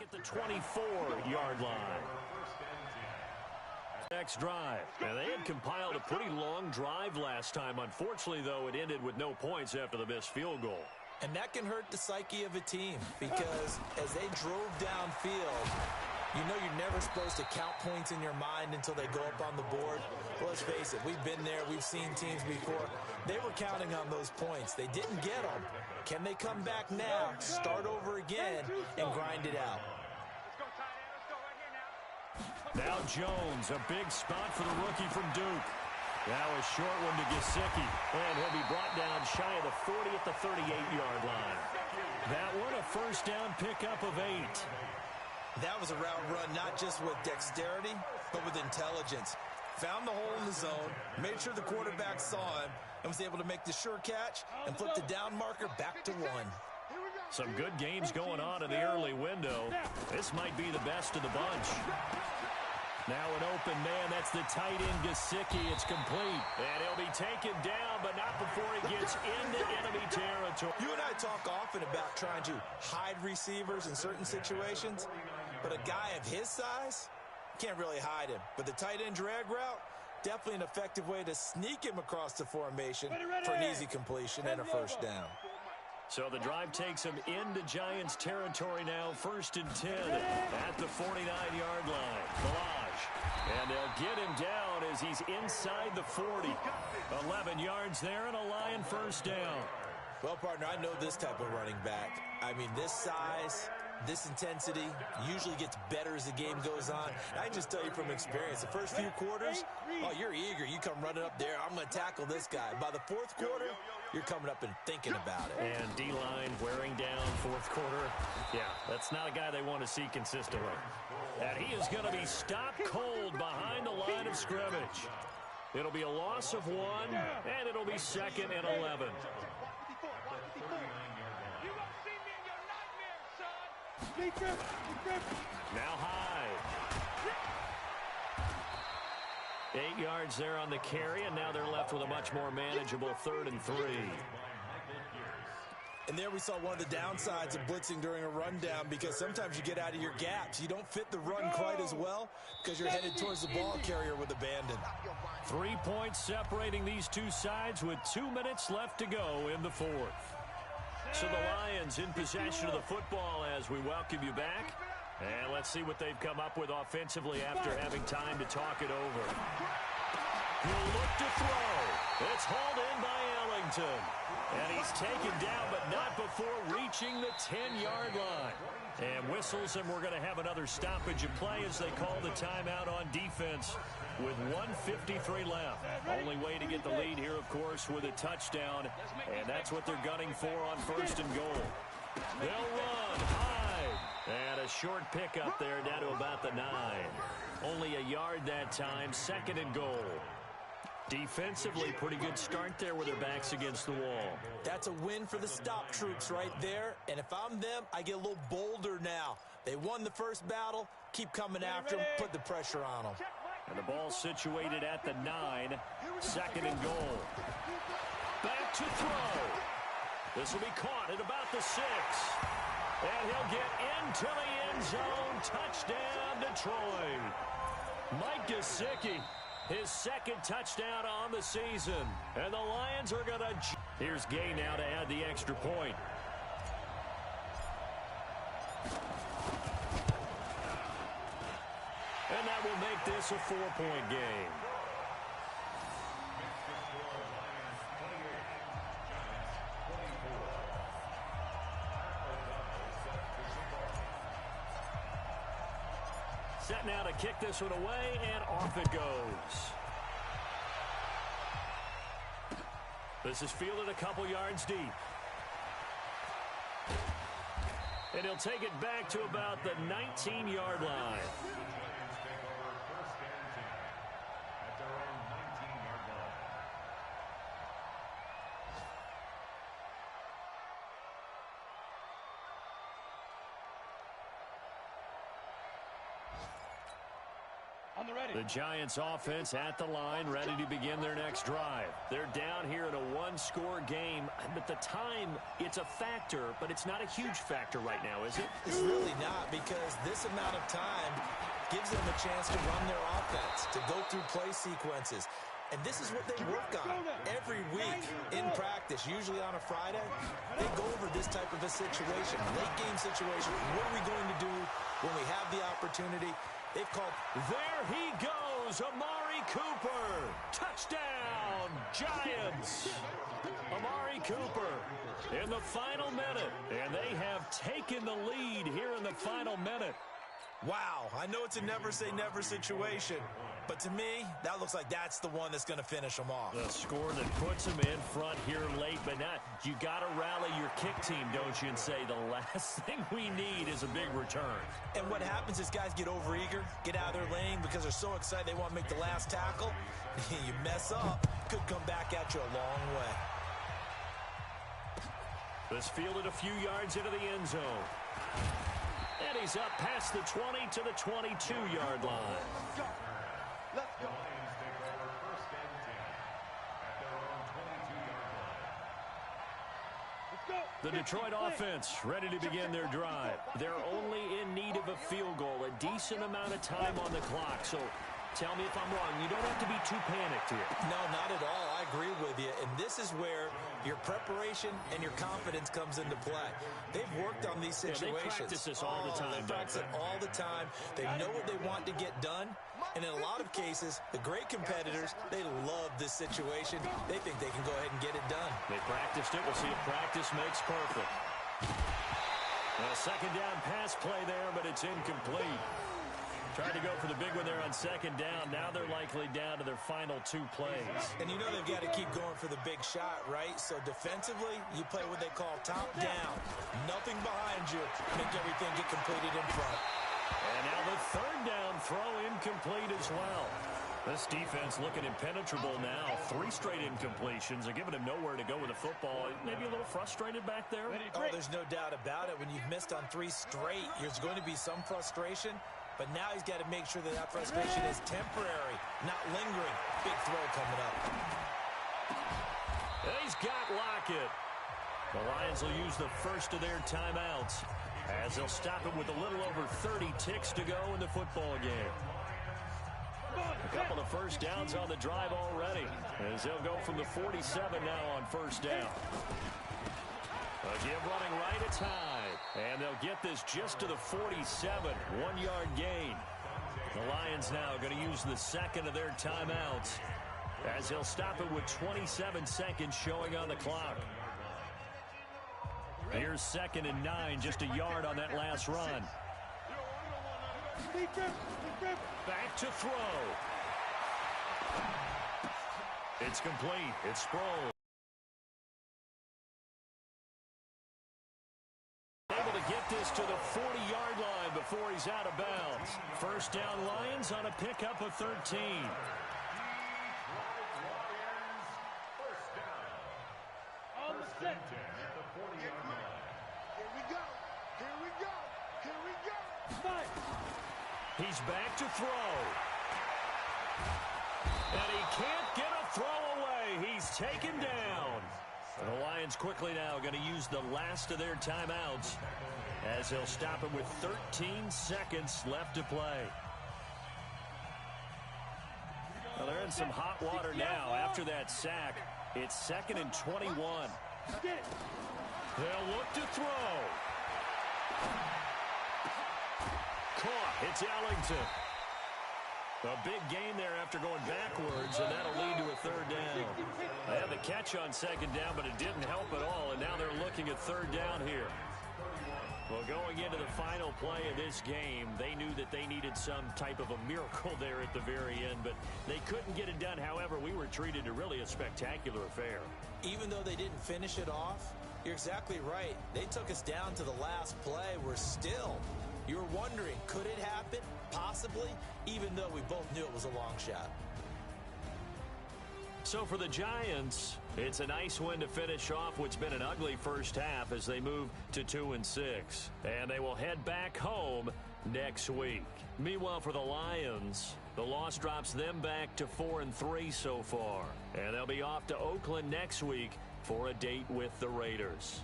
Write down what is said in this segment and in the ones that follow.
at the 24-yard line. Next drive. And they had compiled a pretty long drive last time. Unfortunately, though, it ended with no points after the missed field goal. And that can hurt the psyche of a team because as they drove downfield, you know you're never supposed to count points in your mind until they go up on the board. Well, let's face it, we've been there. We've seen teams before. They were counting on those points. They didn't get them. Can they come back now, start over again, and grind it out? Now Jones, a big spot for the rookie from Duke. Now a short one to Gesicki, and he'll be brought down shy of the 40 at the 38-yard line. That one a first down pickup of 8. That was a route run not just with dexterity, but with intelligence. Found the hole in the zone, made sure the quarterback saw him, and was able to make the sure catch and flip the down marker back to 1. Some good games going on in the early window. This might be the best of the bunch. Now an open man, that's the tight end Gesicki. It's complete. And he'll be taken down, but not before he gets into enemy territory. You and I talk often about trying to hide receivers in certain situations, but a guy of his size can't really hide him. But the tight end drag route, definitely an effective way to sneak him across the formation for an easy completion and a first down. So the drive takes him into Giants territory now, 1st and 10 at the 49-yard line. Balaj, and they'll get him down as he's inside the 40. 11 yards there and a Lion first down. Well, partner, I know this type of running back. I mean, this size, this intensity usually gets better as the game goes on. I just tell you from experience, the first few quarters, oh, you're eager. You come running up there, I'm going to tackle this guy. By the 4th quarter, you're coming up and thinking about it. And D-line wearing down 4th quarter. Yeah, that's not a guy they want to see consistently. And he is going to be stopped cold behind the line of scrimmage. It'll be a loss of 1, and it'll be 2nd and 11. Now Hyde. 8 yards there on the carry, and now they're left with a much more manageable 3rd and 3. And there we saw one of the downsides of blitzing during a rundown because sometimes you get out of your gaps. You don't fit the run quite as well because you're headed towards the ball carrier with abandon. 3 points separating these two sides with 2 minutes left to go in the 4th. So the Lions in possession of the football as we welcome you back. And let's see what they've come up with offensively after having time to talk it over. He'll look to throw. It's hauled in by Ellington. And he's taken down, but not before reaching the 10-yard line. And whistles, and we're going to have another stoppage of play as they call the timeout on defense with 1:53 left. Only way to get the lead here, of course, with a touchdown. And that's what they're gunning for on 1st and goal. They'll run high. And a short pickup there down to about the 9. Only a yard that time, 2nd and goal. Defensively, pretty good start there with their backs against the wall. That's a win for the stop troops right there. And if I'm them, I get a little bolder now. They won the first battle. Keep coming after them. Put the pressure on them. And the ball situated at the 9. 2nd and goal. Back to throw. This will be caught at about the 6. And he'll get into the end zone. Touchdown, Detroit. Mike Gesicki, his 2nd touchdown on the season. And the Lions are going to... Here's Gay now to add the extra point. And that will make this a 4-point game. Set now to kick this one away, and off it goes. This is fielded a couple yards deep. And he'll take it back to about the 19-yard line. The Giants offense at the line, ready to begin their next drive. They're down here in a one-score game. At the time, it's a factor, but it's not a huge factor right now, is it? It's really not, because this amount of time gives them a chance to run their offense, to go through play sequences. And this is what they work on every week in practice, usually on a Friday. They go over this type of a situation, late-game situation. What are we going to do when we have the opportunity? They've called. There he goes, Amari Cooper. Touchdown, Giants. Amari Cooper in the final minute. And they have taken the lead here in the final minute. Wow, I know it's a never-say-never situation, but to me, that looks like that's the one that's going to finish them off. The score that puts them in front here late, but not. You got to rally your kick team, don't you, and say the last thing we need is a big return. And what happens is guys get overeager, get out of their lane because they're so excited they want to make the last tackle. You mess up, could come back at you a long way. This fielded a few yards into the end zone. And he's up past the 20 to the 22-yard line. Let's go. The Detroit offense ready to begin their drive. They're only in need of a field goal, a decent amount of time on the clock. So tell me if I'm wrong. You don't have to be too panicked here. No, not at all. I agree with you. And this is where your preparation and your confidence comes into play. They've worked on these situations. They practice this all the time. They practice it all the time. They know what they want to get done. And in a lot of cases, the great competitors, they love this situation. They think they can go ahead and get it done. They practiced it. We'll see if practice makes perfect. A second down pass play there, but it's incomplete. Tried to go for the big one there on second down. Now they're likely down to their final two plays. And you know they've got to keep going for the big shot, right? So defensively, you play what they call top down. Nothing behind you. Make everything get completed in front. And now the third down throw incomplete as well. This defense looking impenetrable now. 3 straight incompletions. They're giving him nowhere to go with the football. Maybe a little frustrated back there. Oh, there's no doubt about it. When you've missed on 3 straight, there's going to be some frustration. But now he's got to make sure that that frustration is temporary, not lingering. Big throw coming up. And he's got Lockett. The Lions will use the first of their timeouts as they'll stop it with a little over 30 ticks to go in the football game. A couple of first downs on the drive already as they'll go from the 47 now on first down. A give running right, it's high. And they'll get this just to the 47, 1-yard gain. The Lions now going to use the second of their timeouts as they'll stop it with 27 seconds showing on the clock. Here's 2nd and 9, just a yard on that last run. Back to throw. It's complete. It's Sproles. Able to get this to the 40-yard line before he's out of bounds. First down Lions on a pickup of 13. On the set. Here we go. Here we go. Here we go. Fight. He's back to throw. And he can't get a throw away. He's taken down. The Lions quickly now going to use the last of their timeouts as they'll stop it with 13 seconds left to play. Well, they're in some hot water now after that sack. It's 2nd and 21. They'll look to throw. Caught. It's Ellington. A big gain there after going backwards, and that'll lead to a third down. They had the catch on second down, but it didn't help at all, and now they're looking at third down here. Well, going into the final play of this game, they knew that they needed some type of a miracle there at the very end, but they couldn't get it done. However, we were treated to really a spectacular affair. Even though they didn't finish it off, you're exactly right. They took us down to the last play. We're still, you were wondering, could it happen? Possibly, even though we both knew it was a long shot. So for the Giants, it's a nice win to finish off what's been an ugly first half as they move to 2-6. And they will head back home next week. Meanwhile, for the Lions, the loss drops them back to 4-3 so far. And they'll be off to Oakland next week for a date with the Raiders.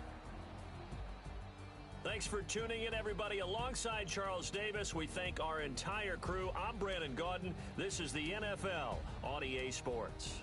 Thanks for tuning in, everybody. Alongside Charles Davis, we thank our entire crew. I'm Brandon Gaudin. This is the NFL on EA Sports.